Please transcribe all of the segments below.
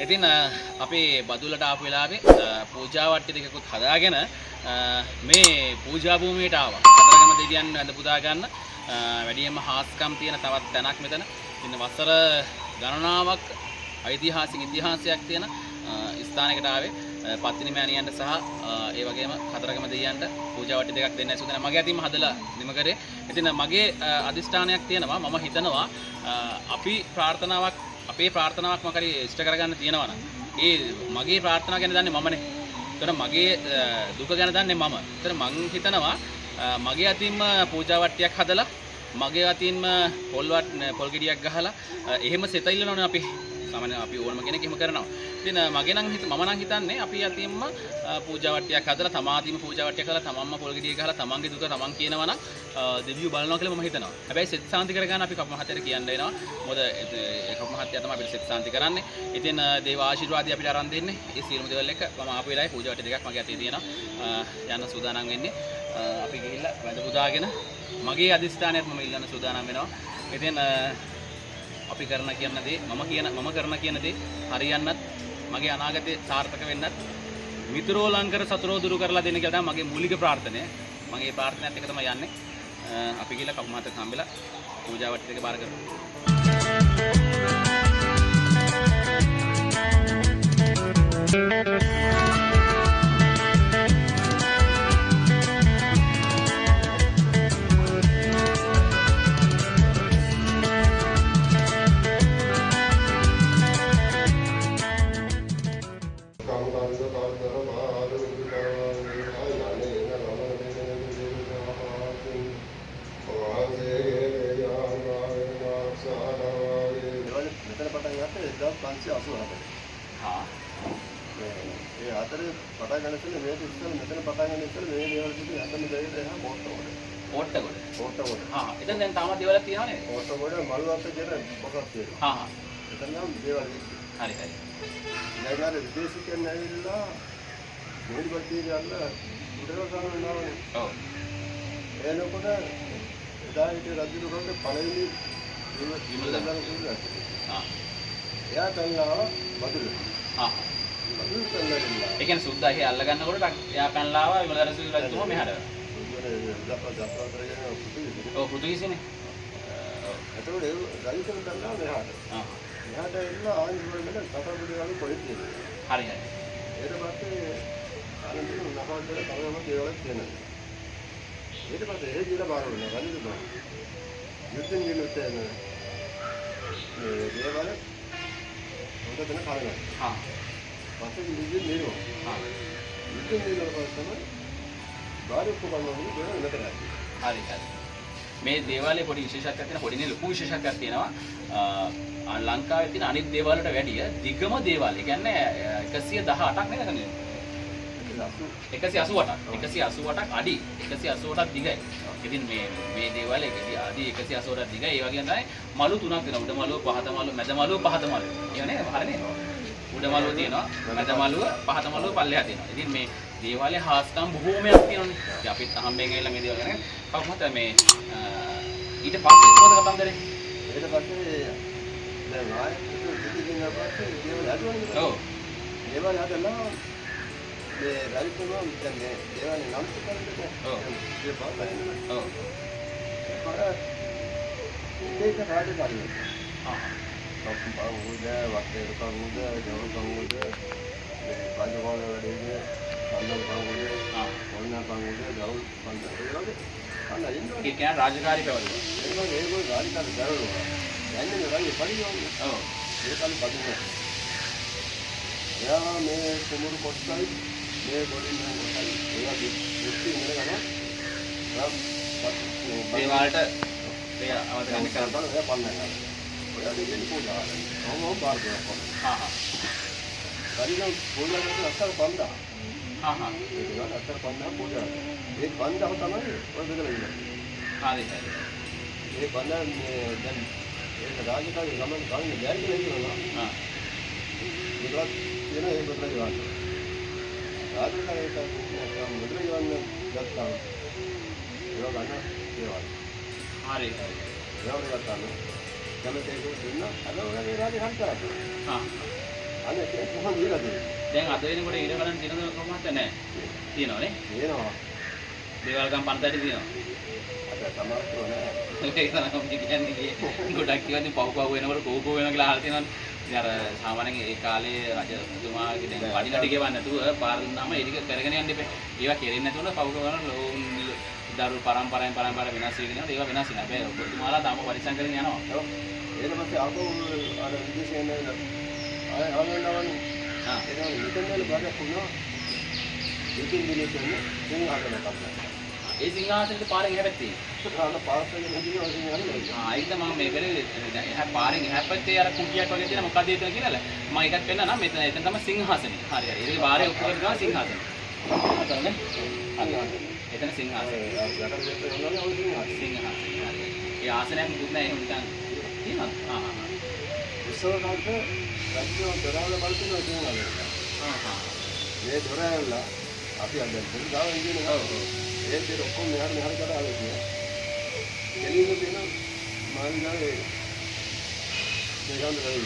ඉතින් අපි බදුල්ලට ආපු වෙලාවේ පූජා වට්ටි දෙකකුත් හදාගෙන මේ පූජා භූමියට ආවා. කතරගම දෙවියන් වැඳ පුදා ගන්න වැඩියෙන්ම හාස්කම් තියෙන තවත් තැනක් මෙතන. ඉතින් වසර ගණනාවක් ඓතිහාසික ඉතිහාසයක් තියෙන ස්ථානයකට ආවේ. පත්තිනි මෑණියන්ට සහ ඒ වගේම කතරගම දෙවියන්ට පූජා වට්ටි දෙකක් දෙන්න ඇසුදෙන මගේ අතින්ම හදලා නිම කරේ. ඉතින් මගේ අදිෂ්ඨානයක් තියෙනවා. මම හිතනවා අපේ ප්‍රාර්ථනාවක් මොකද ඉෂ්ට කරගන්න තියෙනවා නම් ඒ මගේ ප්‍රාර්ථනාව ගැන දන්නේ මමනේ. ඒතර මගේ දුක ගැන දන්නේ මම. ඒතර මං හිතනවා මගේ අතින්ම පූජා වට්ටියක් හදලා මගේ අතින්ම පොල් ගෙඩියක් ගහලා එහෙම සෙත ඉල්ලනවනේ අපි. සාමාන්‍යයෙන් අපි ඕනම කෙනෙක් එහෙම කරනවා. ඉතින් මම නම් හිතන්නේ අපි අතින්ම පූජා වට්ටියක් හදලා තමාදීම පූජා වට්ටියක් හදලා තමන්ම පොල් ගෙඩිය ගහලා තමන්ගේ දුක තමන් කියනවා නම් දෙවියෝ බලනවා කියලා මම හිතනවා. හැබැයි සෙත් සාන්ති කරගන්න අපි කපු මහත්තයට කියන්න එනවා. මොකද ඒ කපු මහත්තයා තමයි අපිට සෙත් සාන්ති කරන්නේ. ඉතින් දේව ආශිර්වාදය අපිට අරන් දෙන්නේ. ඒ සියලුම දේවල් එක්ක මම ආපු වෙලාවේ පූජා වට්ටි දෙකක් මගේ අතේ තියෙනවා. යන්න සූදානම් වෙන්නේ. අපි ගිහිල්ලා වැඳ පුදාගෙන මගේ අදිස්ථානයත් මම ඉල්ලන්න සූදානම් වෙනවා. ඉතින් අපි කරන කියන දේ මම කරන කියන දේ හරියන්නත් මගේ අනාගතේ සාර්ථක වෙන්නත් මිත්‍රෝ ලංකර සතරෝ දුරු කරලා දෙන්න කියලා තමයි මගේ මූලික ප්‍රාර්ථනය. මම මේ ප්‍රාර්ථනාවත් එක තමයි යන්නේ. අපි ගිහලා කපු මහත්තයත් හම්බෙලා පූජා වට්ටි දෙක බාර කරමු. එතන දැන් තාම දේවල් තියෙනවා නේද? ඕට්ටගොඩ මල්වත් කියන පොකක් තියෙනවා. එතන නම් දේවල් හරි. දැන් අර විදේශිකයන් ඇවිල්ලා මොහොතේ යන්න උඩව ගන්නවනේ. ඔව්. එනකොට එදා හිටිය රජුගේ පළවෙනි විමලදන් කිව්වා. එයා කල්ලාව බදුල. බදුල කල්ලාලා. ඒ කියන්නේ සුද්දා එහෙ අල්ල ගන්නකොට එයා කල්ලාව විමලදන් රජතුමා මෙහාට. පෘතුගීසිනේ. එතකොට ඒ රජුන් කල්ලාව මෙහාට. මෙහාට එන්න ආන්දරවල කතාබුඩේ වගේ පොඩි තියෙනවා. හරි. ඊට පස්සේ ආනන්දේ නහවන්දේ කවම දේවල් තියෙනවා. ඊට පස්සේ ඒ ජීලා බාර වෙනවා රජුතුමා. යුද්ධෙන් ගිලුත් මේ දේවල් හොඳ දෙන කාරණා. පස්සේ යුද්ධෙන් නිරුවා. යුද්ධෙන් නිරුවා තමයි බාරක කොබලෝනි දේවල් නැතරයි. හරි. මේ දේවාලේ පොඩි විශේෂත්වයක් තියෙනවා. පොඩි නේ ලොකු විශේෂත්වයක් තියෙනවා. ලංකාවේ තියෙන අනිත් දේවාල වලට වැඩිය දිගම දේවාල. ඒ කියන්නේ 118ක් නේද කන්නේ? 188ක්. 188ක් අඩි. 188ක් දිගයි. ඉතින් මේ දේවාලයේ අඩි 188ක් දිගයි. ඒ වගේම තමයි මලු තුනක් තියෙනවා. උඩ මලුව, පහත මලුව, මැද මලුව, පහත මලුව. ඒව නේද? හරිනේ. උඩ මලුව තියෙනවා, මැද මලුව, පහත මලුව, පල්ලෙහා තියෙනවා. ඉතින් මේ දේවාලේ හාස්කම් බොහෝමයක් තියෙනවානේ. ඉතින් අපිත් අහම්බෙන් ඇවිල්ලා මේ දේවල් ගැන කවුරුත් මේ ඊට පස්සේ කොහොමද කතන්දරේ? ඊට පස්සේ දැන් ආයෙත් දෙකකින් අපස්සේ දේවල් හදුවනේ. ඔව්. දේවල් හදලා මේ රජතුමා දැන් මේ දේවල් නම් කරන්නේ. ඔව්. ඒ බලන්නේ. ඔව්. ඒක රාජකාරිය. කම්පවුද වත්තේ කම්මුද ජවල් කම්මුද මේ පංචකෝණ වැඩේ සම්මන් කම්මුද මොනවා කම්මුද ගවුල් පන්ද ඒ වගේ අන්න ඉන්නවා. ඒ කියන්නේ රාජකාරී පැවැත්ම. ඒගොල්ලෝ රාජකාරී දරුවෝ. යන්නේ රාජ්‍ය පරිවර්තන. ඔව්. ඒකල් පදිනවා. එයා මේ කුමුරු කොටසයි මේ ගොඩින් කොටසයි ඒවා දෙස්ති ඉන්න ගමන් දේවාලට මේ අවදානය කරනවා. එයා පන්නනවා. ඔයා දෙන්නේ පූජා. කොහොම බාර දෙනවා. පරිණාම පූජා කරලා අත්තර බන්දා. ඒක අත්තර බන්දා පූජා. ඒ බන්දාව තමයි ඔය බෙදලා ඉන්නේ. හරි. ඒ බන්දා දැන් ඒක රාජකාරී ගමන් ගන්නේ බැරි කියලා කියනවා. ඒකත් කියන ඒ බෙදලා ගන්න. රාජකාරී ඒක බෙදලා ගන්න ගත්තා. ඒක ගන්න ඒවා. හරි. ඒවා ගත්තා. කැමති ඒක දුන්නා. අද ඔය රාජකාරී කරා. අනේ ඒක කොහොමද දීලා තියෙන්නේ? දැන් අද වෙනකොට ඊට බලන්න තියෙනවද කොහොමද නැහැ. තියෙනවනේ. තියෙනවා. දේවල්කම් පන්සලේ තියෙනවා. අද සමහරව නෑ. ඒක තමයි කියන්නේ ගොඩක් කියන්නේ පව් වෙනකොට කෝකෝ වෙනවා කියලා අහලා තියෙනවනේ. ඉතින් අර සාමාන්‍යයෙන් ඒ කාලේ රජතුමාගේ දැන් වඩින ටික ගෙවන්න නැතුව පාර දුන්නාම ඒ ටික කරගෙන යන්න එපා. ඒවා කෙරෙන්නේ නැතුව පව් කරන දරු පරම්පරාවෙන් පරම්පරාව වෙනස් වෙගෙන යනවා. ඒවා වෙනස් වෙනවා. හැබැයි ඔබතුමාලා තාම පරිස්සම් කරගෙන යනවා. ඔව්. ඊට පස්සේ ආපහු අර විදේශයෙන් ආනන්දවන් ඒක නිතරම බඩ පුණා. ඉතින් දිනෙකන්නේ සිංහාසන කප්පා. ඒ සිංහාසනෙට පාරෙන් එහා පැත්තේ. ආන පාරෙන් හදිනවා සිංහාසනෙ. ඒක මම මේ කරේ එහා පාරෙන් එහා පැත්තේ අර කුටියක් වගේ තියෙන මොකද ඒක කියලා. මම එකක් පෙන්නනවා මෙතන එතන තමයි සිංහාසනේ. හරි හරි. ඒ පාරේ ඔක්කොම ගාව සිංහාසනේ. හරිනේ. හරි. එතන සිංහාසනේ. සිංහාසනේ. හරි. ඒ ආසනයක් මුකුත් නැහැ නිකන් තියෙනවා. උත්සව කාලේ රජු දොරවල් බලනවා කියනවා. මේ දොරවල් අපි අද ගාව ඉන්නේ. ඔව්. ඒ දේ ඔක්කොම මෙහාට කරලා තියෙනවා. එළියෙ තියෙන මාළිගාවේ මේකම වෙයි.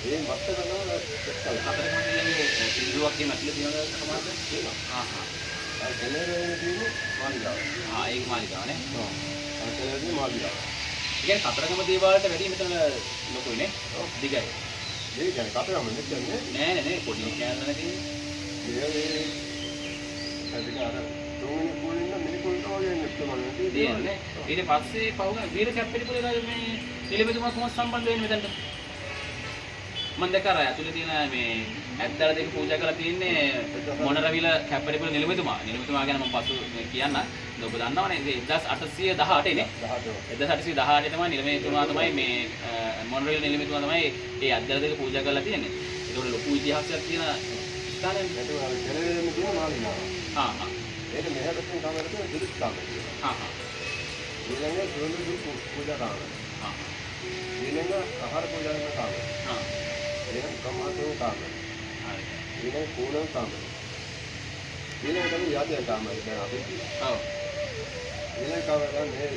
ඒ මත්ත කරනවා හතරකම තියෙන්නේ සිල්ලුවක් කියන අතිල තියෙනවා කොහොමද? අර කෙලෙරේ තියෙන මාළිගාව. ඒක මාළිගාවනේ. ඔව්. අර කෙලෙරේ මාළිගාව. කියන්නේ කතරගම දේවාලට වැඩි මෙතන ලොකුයි නේ? ඔව් දිගයි. මේ කියන්නේ කතරගම නෙච්චන්නේ. නෑ නෑ පොඩි කෑල්ලනේ තියෙන්නේ. මේ අර තුන්වෙනි පොලින්න මිනිකුන්ට වගේ නෙච්චමන්නේ තියෙන්නේ. ඊට පස්සේ පහුගා වීර කැප්පෙටිපොලේ මේ නිලමෙතුමා කොහොමද සම්බන්ධ වෙන්නේ මෙතනට? මම දැක්කා අර ඇතුලේ තියෙන මේ ඇත්තල දෙක පූජා කරලා තියෙන්නේ මොනරවිල කැප්පෙටිපොල නිලමෙතුමා. නිලමෙතුමා ගැන මම පසු කියන්න. ඔබ දන්නවනේ 1818 නේ 1818 තමයි නිලමේතුමා තමයි මේ මොනරවිල නිලමේතුමා තමයි ඒ අද්දල දෙක පූජා කරලා තියෙන්නේ. ඒක ලොකු ඉතිහාසයක් තියෙන ස්ථානයක්. ඒක අර කෙලෙරේම තියෙන මාළිගාව. ඒක මෙහෙට තියෙන කාමරේ තියෙන දුක් කාමරේ. ඊළඟ සෝලු පූජා කාමරේ. ඊළඟ ආහාර පූජා කරන කාමරේ. ඊළඟ කමාතෝ කාමරේ. ඊළඟ කෝලම් කාමරේ. ඊළඟ තමයි යාදේ කාමරේ දැන් අපි. ඔව්. ඊළඟ කාමරේ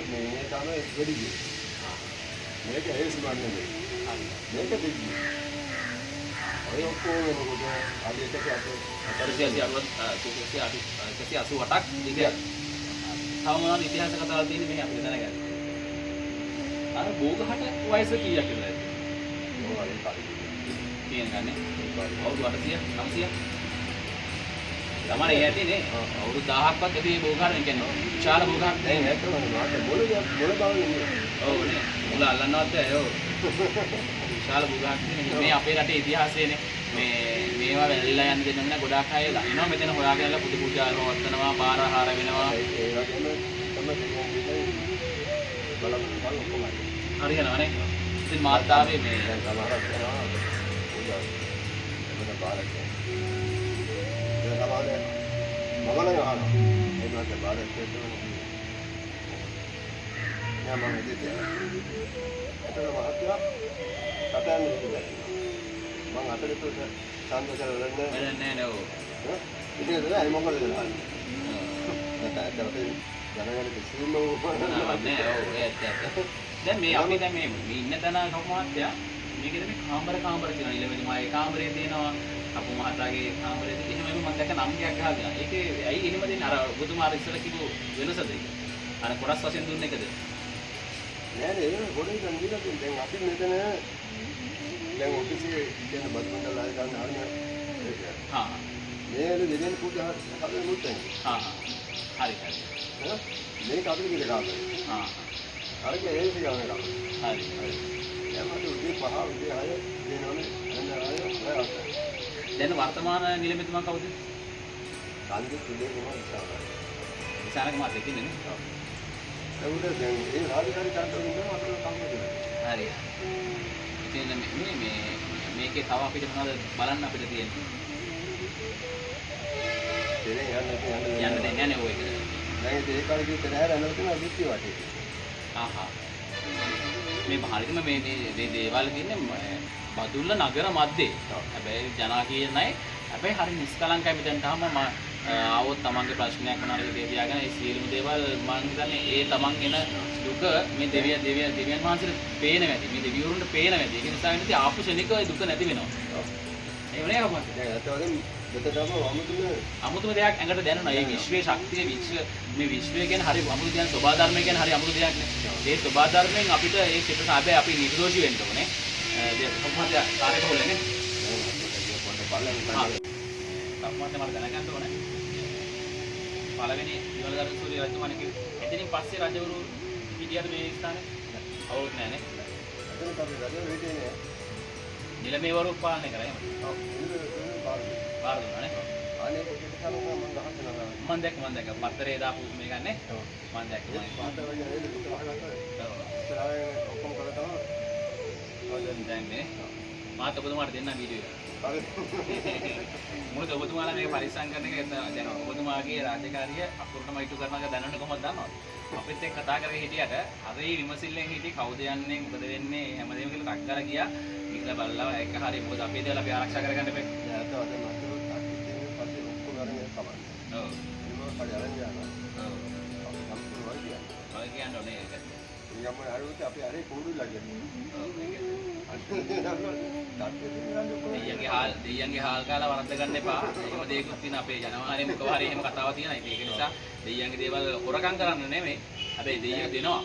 මේ කාමරේ වැඩි. මේක හේස් මාන්නේ. මේක දෙවි. ඔය ඔක්කොම මොකද ආදී එකක අතේ 188ක් දිග. තව මොනවද ඉතිහාස කතාවල් තියෙන්නේ මේ අපිට දැනගන්න. අර බෝගහට වයස කීයක් කියලා? කියන්නේ අවුරුදු 800 900 තමයි ඇතිනේ අවුරුදු 1000ක්වත් ඇති බෝගහට කියන්නේ විශාල බෝගහක් දැන් ඇත්තම මාත් මොළ බවන්නේ ඔව් නේ මුල අල්ලන්නවත් බෑ ඔව් විශාල බෝගහක් තියෙන මේ අපේ රටේ ඉතිහාසයනේ මේවා වැල්ලා යන්න දෙන්න නෑ ගොඩාක් අය දන්නවා මෙතන හොයාගෙන පුදු පූජා කරනවා පාර ආහාර වෙනවා ඒ වගේම තමයි බලන්න කොහොමද හරියනවනේ ඉතින් මාතාවේ මේ දැන් සමහරක් වෙනවා පූජා එතන බාරක් දැන් සමහර මම නම් අහනවා ඒකට බාරක් දෙන්න යා මම හිතේ එතන මහත්තයා කතාන්න කිව්වා මම අතට සාන්ත කරලා නෑ නෑ ඉතින් ඒක නෑ මොකද වෙන්නේ නැත්නම් අපි දැනගන්න කිසිම නෑ ඔව් ඒත් දැන් මේ අපි දැන් මේ ඉන්න තැන කවුමහත්යා මේකේ මේ කාමර තියෙනවා ඊළඟට මගේ කාමරේ තියෙනවා අපු මහතාගේ කාමරේ තියෙනවා එහෙම මම දැක්ක නම් ගයක් ගහගෙන ඒකේ ඇයි එහෙම දෙන්නේ අර ඔබතුමා අර ඉස්සර කිව්ව වෙනසද ඒක අර කොටස් වශයෙන් දුන්න එකද නෑ නෑ ඒක පොඩි දැන් දීලා තියෙන දැන් අපි මෙතන දැන් ඔෆිසේ කියන බද්මණ්ඩල ආය ගන්න ආන්නේ මේක දෙවෙනි පූජා හදන්න මුත්තේ හරි මේක අපිට කියලා ගන්න හරි ඒක ගන්න හරි යමතු උදේ 5 උදේ 6 දෙනවනේ දැන් වර්තමාන නිලමේතුමා කවුද කාන්දේ සුදේ කුමාර විශාලක මාත් එක්කනේ නේ ඒකට දැන් ඒ රාජකාරී කාර්යවල ඉඳන් අපිට කම් කරනවා හරි ඉතින් මේකේ තව අපිට මොනවද බලන්න අපිට තියෙන්නේ යන්න දෙන්නේ නැහැ ඔය එක දැන් ඒ කාලේ කිව්ව නැහැ නැවතුන අදිත්‍ය වටේ මේ භාරිතම මේ දේවාල තියෙන්නේ බදුල්ල නගර මැද්දේ හැබැයි ජනා කියන අය හැබැයි හරි නිස්කලංකයි මෙතනට ආවම ආවොත් තමන්ගේ ප්‍රශ්නයක් මොනවාද කියලා තියාගෙන ඒ සියලුම දේවල් මම හිතන්නේ ඒ තමන් එන දුක මේ දෙවියන් වහන්සේට පේන වැඩි. මේ දෙවිවරුන්ට පේන වැඩි. ඒක නිසා වෙන්නේ ආපු ශනිකව ඒ දුක නැති වෙනවා. ඒ වනේ කොහොමද? දැන් අතවලින් මෙතනම අමුතුම දෙයක් ඇඟට දැනෙනවා. ඒ විශ්වයේ ශක්තිය මේ විශ්වය කියන්නේ හරි අමුතු දෙයක්. සබා ධර්මය කියන්නේ හරි අමුතු දෙයක් නේ. ඒ සබා ධර්මයෙන් අපිට ඒ චිත්ත සාපේ අපි නිර්දෝෂී වෙන්න ඕනේ. කොහොමද කාර්යක හොල්ලන්නේ? සම්මත මට දැනගන්න ඕනේ. පළවෙනි විමලදර්ශන සූර්ය රජතුමාණන් කිව්වේ. එතනින් පස්සේ රජවරු හිටියද මේ ස්ථානේ? අවුත් නැහැ නේ. එතන තමයි රජවරු හිටියේ. නිලමේවරු පාලනය කරා එහෙම. ඔව්. බාර දුන්නා නේ. අනේ කොහෙද තමයි මම ගහනවා. මම දැක්ක පත්තරේ දාපු මේ ගන්නේ. ඔව්. මම දැක්කා. පාට වගේ නේද දුක වහගත්තා. ඔව්. ඉස්සරහේ ඔක්කොම කරලා තමයි. දැන් මේ මාත් ඔබතුමාට දෙන්න වීඩියෝ එක. හරි. මොකද ඔබතුමාලා මේක පරිස්සම් කරන එක දැන් ඔබතුමාගේ රාජකාරිය අකුරටම ඉටු කරන එක දැනන්න කොහොමද දන්නවද? අපිත් එක්ක කතා කරගෙන හිටියට අර ඒ විමසිල්ලෙන් හිටියේ කවුද යන්නේ මොකද වෙන්නේ හැමදේම කියලා ටක් කරලා ගියා. ගිහලා බලලා එක හරි මොකද අපේ දේවල් අපි ආරක්ෂා කරගන්න බෑ. දැන් අද මට තාක්ෂණික පස්සේ ඔක්කොම අරගෙන කමන්නේ. ඔව්. ඒක හරි අරන් යනවා. ඔව්. අපි සම්පූර්ණ වගේ කියන්නේ. ඔය කියන්නේ ඕනේ ඒක. ඉංගම හරියට අපි හරි කුඩුලා කියන්නේ. ඔව් ඒක. තාක්ෂණික දෙයියන්ගේ හාල් කාලා වරද්ද ගන්න එපා. එහෙම දෙයක්ත් තියෙන අපේ ජනවාරයේ මොකව හරි එහෙම කතාවක් තියෙනවා. ඒක නිසා දෙයියන්ගේ දේවල් හොරකම් කරන්න නෙමෙයි. හැබැයි දෙයියෝ දෙනවා.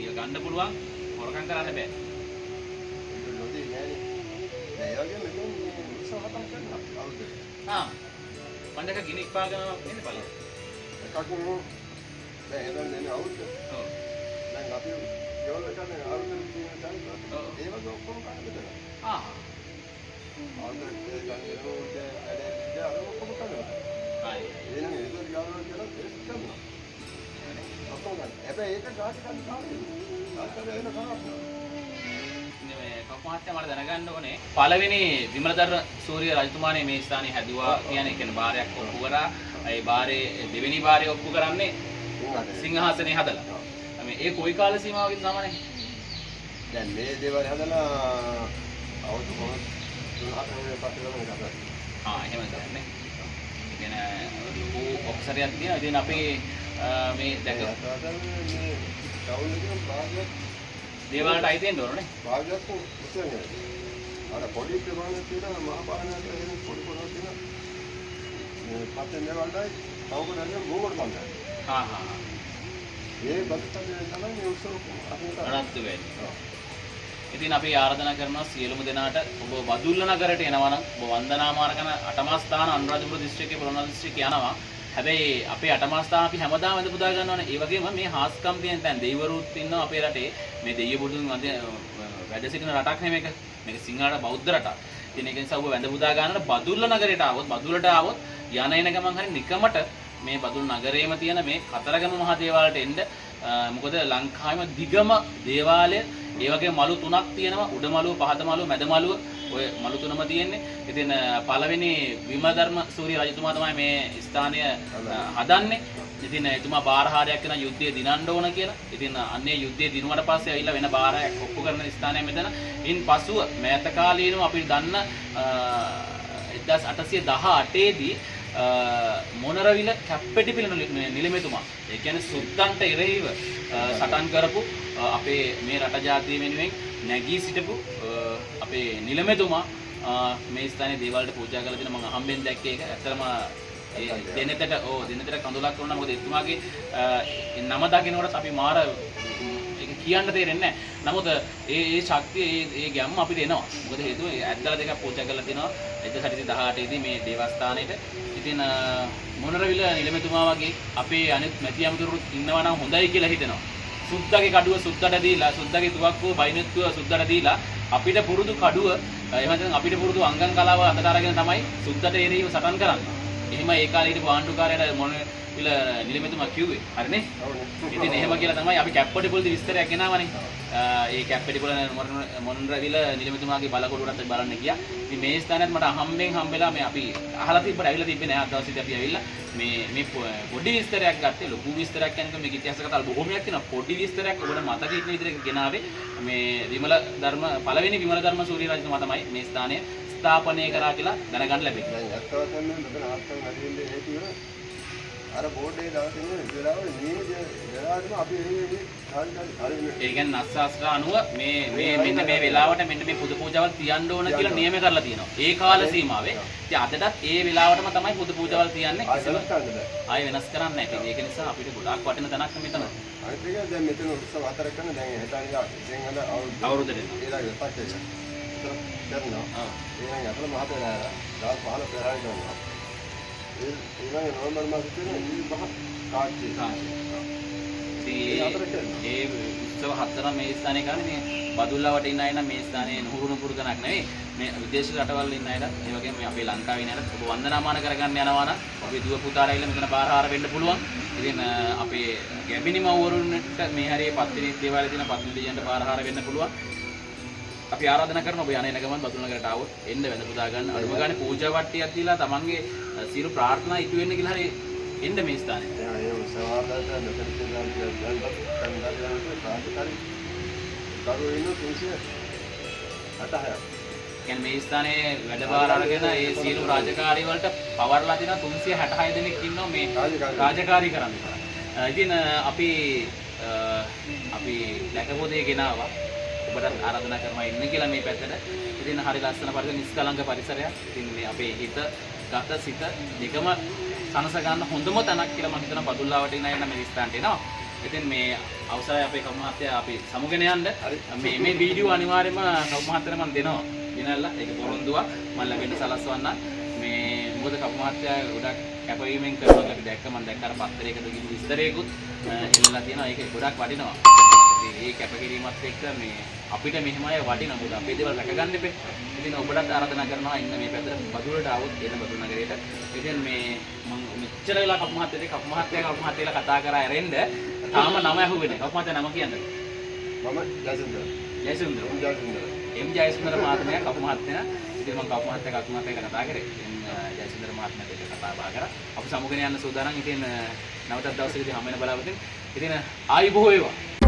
ඒක ගන්න පුළුවන්. හොරකම් කරන්න බෑ. නොදී නෑනේ. දැන් ඒ වගේ මෙතන උත්සාහම් කරනවා. අවුද? ආ. මණ්ඩක ගිනික් පාගම එන්නේ බලන්න. එකක් නෙමෙයි. දැන් එතන නෙමෙයි අවුද? ඔව්. දැන් අපි යෝල කරන අවුද කියන තැනට ඒ වගේ ඔක්කොම කරන්න ආ. අවුද ගන්න ඕනේ ඇඩේ අර ඔක්කොම කරනවා. හරි. එහෙනම් ඒක ගානවා කියලා ටෙස්ට් කරනවා. ඔක්කොම ගන්න. හැබැයි ඒක ගාටි ගන්න කාර්යය. ආතර එන කරනවා. මේ කපුමාත්‍ය මට දැනගන්න ඕනේ පළවෙනි විමලදර්ශන සූර්ය රජතුමානේ මේ ස්ථානේ හැදුවා කියන්නේ බාරයක් ඔප්පු කරා. ඒ බාරේ දෙවෙනි බාරේ ඔප්පු කරන්නේ සිංහාසනේ හදලා. මේ ඒ කොයි කාල සීමාවකද සාමාන්‍යයෙන්? දැන් මේ දේවල් හදලා අවුරුදු කොහොමද 3-4 පස්සේ තමයි කරන්නේ. ආ එහෙම කියන්නේ. ඒ කියන්නේ ලොකු ඔක්සරයක් තියෙනවා. ඉතින් අපි මේ දැක මේ ටවුන් එකේ භාගයක් දේවාලට අයිති වෙන්න ඕනේ. භාගයක් උස්සන්නේ. අර පොඩි ප්‍රමාණයක් තියෙනවා මහා පාරණයට එන පොඩි පොඩක් තියෙනවා. මේ පස්සේ දේවල්ටයි තවම ගෝවර් බන්දයි. හා හා. ඒ බක්තන්නේ තමයි මේ උත්සව අපි අනන්ත වෙන්නේ. ඉතින් අපි ආරාධනා කරනවා සියලුම දෙනාට ඔබ බදුල්ල නගරයට එනවා නම් ඔබ වන්දනාමාන කරන අටමා ස්ථාන අනුරාධපුර දිස්ත්‍රික්කයේ පොළොන්නරුව දිස්ත්‍රික්කේ යනවා. හැබැයි අපේ අටමා ස්ථාන අපි හැමදාම වැඳ පුදා ගන්නවනේ. ඒ වගේම මේ හාස්කම් තියෙන තැන් දෙවිවරුත් ඉන්නවා අපේ රටේ. මේ දෙවිය බුදුන් වැඩ සිටින රටක් නෙමෙයි මේක. මේක සිංහල බෞද්ධ රටක්. ඉතින් ඒක නිසා ඔබ වැඳ පුදා ගන්නට බදුල්ල නගරයට ආවොත් බදුල්ලට ආවොත් යන එන ගමන් හරි නිකමට මේ බදුල් නගරයේම තියෙන මේ කතරගම මහා දේවාලයට එන්න. මොකද ලංකාවේම දිගම දේවාලය ඒ වගේ මලු තුනක් තියෙනවා. උඩ මලුව, පහත මලුව, මැද මලුව. ඔය මලු තුනම තියෙන්නේ. ඉතින් පළවෙනි විමලදර්ශන සූර්ය රජතුමා තමයි මේ ස්ථානය හදන්නේ. ඉතින් එතුමා බාරහාරයක් කරන යුද්ධය දිනන්න ඕන කියලා. ඉතින් අන්නේ යුද්ධය දිනුවට පස්සේ ඇවිල්ලා වෙන බාරයක් ඔප්පු කරන ස්ථානය මෙතන. ඉන් පසුව මෑත කාලීනව අපි දන්න 1818 දී මොනරවිල කැප්පෙටිපිල නිලමේතුමා ඒ කියන්නේ සුද්දන්ට එරෙහිව සටන් කරපු අපේ මේ රට ජාතිය වෙනුවෙන් නැගී සිටපු අපේ නිලමේතුමා මේ ස්ථානයේ දේවාලට පූජා කරලා තියෙන මම අහම්බෙන් දැක්කේ ඒක. ඇත්තටම දිනෙතට කඳුලක් වුණා. මොකද එතුමාගේ නම දකිනකොට අපි මාර ඒක කියන්න තේරෙන්නේ නැහැ. නමුත් ඒ ශක්තිය ඒ ගැම්ම අපිට එනවා. මොකද හේතුව ඇද්දලා දෙකක් පූජා කරලා තිනවා 1918 දී මේ දේවස්ථානෙට. ඉතින් මොනරවිල නිලමේතුමා වගේ අපේ අනිත් මැති අමුතුරුත් ඉන්නවා නම් හොඳයි කියලා හිතෙනවා. සුද්දගේ කඩුව සුද්දට දීලා සුද්දගේ තුවක්කුව බයිනෙත්තුව සුද්දට දීලා අපිට පුරුදු කඩුව එහෙම නැත්නම් අපිට පුරුදු අංගන් කලාව අතට අරගෙන තමයි සුද්දට එරෙහිව සටන් කරන්නේ. එහෙම ඒ කාලේ හිටපු ආණ්ඩුකාරයාට මොනරවිල නිලමේතුමා කිව්වේ. හරිනේ? ඉතින් එහෙම කියලා තමයි අපි කැප්පටිපොල්දී විස්තරයක් ගෙනාවනේ. ඒ කැප්පටිපොල මොනරවිල නිලමේතුමාගේ බලකොටුවටත් බලන්න ගියා. ඉතින් මේ ස්ථානයත් මට හම්බෙලා මේ අපි අහලා තිබ්බට ඇවිල්ලා තිබ්බේ නෑ. අද දවසේදී අපි ඇවිල්ලා මේ පොඩි විස්තරයක් ගත්තේ. ලොකු විස්තරයක් කියන්නේ මේක ඉතිහාස කතාවල් බොහොමයක් තියෙනවා. පොඩි විස්තරයක් ඔබට මතක ඉන්න විදිහට ගෙනාවේ මේ පළවෙනි විමලදර්ශන සූර්ය රජතුමා තමයි මේ ස්ථානය ස්ථාපනය කරා කියලා දැනගන්න ලැබෙන්නේ. දැන් අත්වසන්න මෙතන ආස්තන් වැඩි වෙන්නේ හේතුව අර බෝඩ් එකේ දාලා තියෙන වෙලාවල නියම වෙලාවටම අපි මේ ඒ කියන්නේ නස්සාස්ත්‍ර අනුව මේ මෙන්න මේ වෙලාවට මෙන්න මේ පුද පූජාවල් තියන්න ඕන කියලා නියම කරලා තියෙනවා. ඒ කාල සීමාවේ. ඉතින් අදටත් ඒ වෙලාවටම තමයි පුද පූජාවල් තියන්නේ. ආයෙ වෙනස් කරන්නේ නැහැ. ඒක නිසා අපිට ගොඩාක් වටින තැනක් මෙතන. අනිත් එක දැන් මෙතන උත්සව හතරක් කරන දැන් හෙටානියා දැන් අද අවුරුද්දට ඊළඟ පස්සේ කරනවා. ඊළඟ අතල මහතේ දවස් 15 පෙරහැර කරනවා. ඊළඟ නොවැම්බර් මාසෙ තියෙන මහ කාර්යය. ඒ උත්සව හතර මේ ස්ථානයේ කරන්නේ මේ බදුල්ලාවට ඉන්න අය නම් මේ ස්ථානයේ නුහුරුණු පුරුතනක් නෙවෙයි. මේ විදේශ රටවල් ඉන්න අයලා ඒ වගේම මේ අපේ ලංකාවේ ඉන්න අයලා ඔබ වන්දනාමාන කරගන්න යනවා නම් අපේ දුව පුතාලා ඉන්න මෙතන බාරහාර වෙන්න පුළුවන්. ඉතින් අපේ ගැබිනි මව්වරුන්ට මේ හරියේ පත්තිනි දේවාලයේ තියෙන පත්තිනි දෙයියන්ට බාරහාර වෙන්න පුළුවන්. අපි ආරාධනා කරනවා ඔබ යන ගමන් බදුල්ල නගරට ආවොත් එන්න වැඳ පුදා ගන්න. අනුම ගානේ පූජා වට්ටියක් දීලා තමන්ගේ සියලු ප්‍රාර්ථනා ඉටු වෙන්න කියලා හරිය එන්න මේ ස්ථානේ. ඒ උත්සව ආදායත මෙතන තියෙනවා කියන්නේ මේ ස්ථානයේ වැඩබාර අරගෙන ඒ සියලු රාජකාරී වලට පවර්ලා තියෙන 366 දෙනෙක් ඉන්නවා මේ රාජකාරී කරන්න. ඉතින් අපි දැකපු දේ ගෙනාවා. ඔබට ආරාධනා කරනවා ඉන්න කියලා මේ පැත්තට. ඉතින් හරි ලස්සන පරිසර නිස්කලංක පරිසරයක්. ඉතින් මේ අපේ හිත, ගත, සිත දෙකම සනස ගන්න හොඳම තැනක් කියලා මම හිතනවා බදුල්ලාවට ඉන්න අය නම් මේ ස්ථානට එනවා. ඉතින් මේ අවසරයි අපේ කවු මහත්තයා අපි සමුගෙන යන්න. මේ වීඩියෝ අනිවාර්යයෙන්ම කවු මහත්තයාට මම දෙනවා. දිනල්ලා ඒක පොරොන්දුවක් මම ලැබෙන්න සලස්වන්න. මේ මොකද කවු මහත්තයා ගොඩක් කැපවීමෙන් කරනවා කියලා දැක්ක මම දැක්ක අර පත්තරයකද කිව්ව විස්තරයකුත් ඉල්ලලා තියෙනවා. ඒක ගොඩක් වටිනවා. ඒ කැපකිරීමත් එක්ක මේ අපිට මෙහෙම අය වටිනවා. මොකද අපේ දේවල් රැකගන්න එපේ. ඉතින් ඔබටත් ආරාධනා කරනවා ඉන්න මේ පැත්තට බදුලට આવොත් එන බදුල් නගරයට. ඉතින් මේ මම මෙච්චර වෙලා කපු මහත්තයා කතා කරා ඇරෙන්න තාම නම ඇහුවේ නැහැ. කපු මහත්තයා නම කියන්නේ. මම ජයසුන්දර. එම් ජයසුන්දර මහත්මයා කපු මහත්තයා. ඉතින් මම කපු මහත්තයා කතා කරේ. ඉතින් ජයසුන්දර මහත්මයාත් එක්ක කතා බහ කරා. අපි සමුගෙන යන්න සූදානම්. ඉතින් නැවතත් දවසකදී හැම වෙන බලාපොරොත්තු. ඉතින් ආයි බොහෝ වේවා.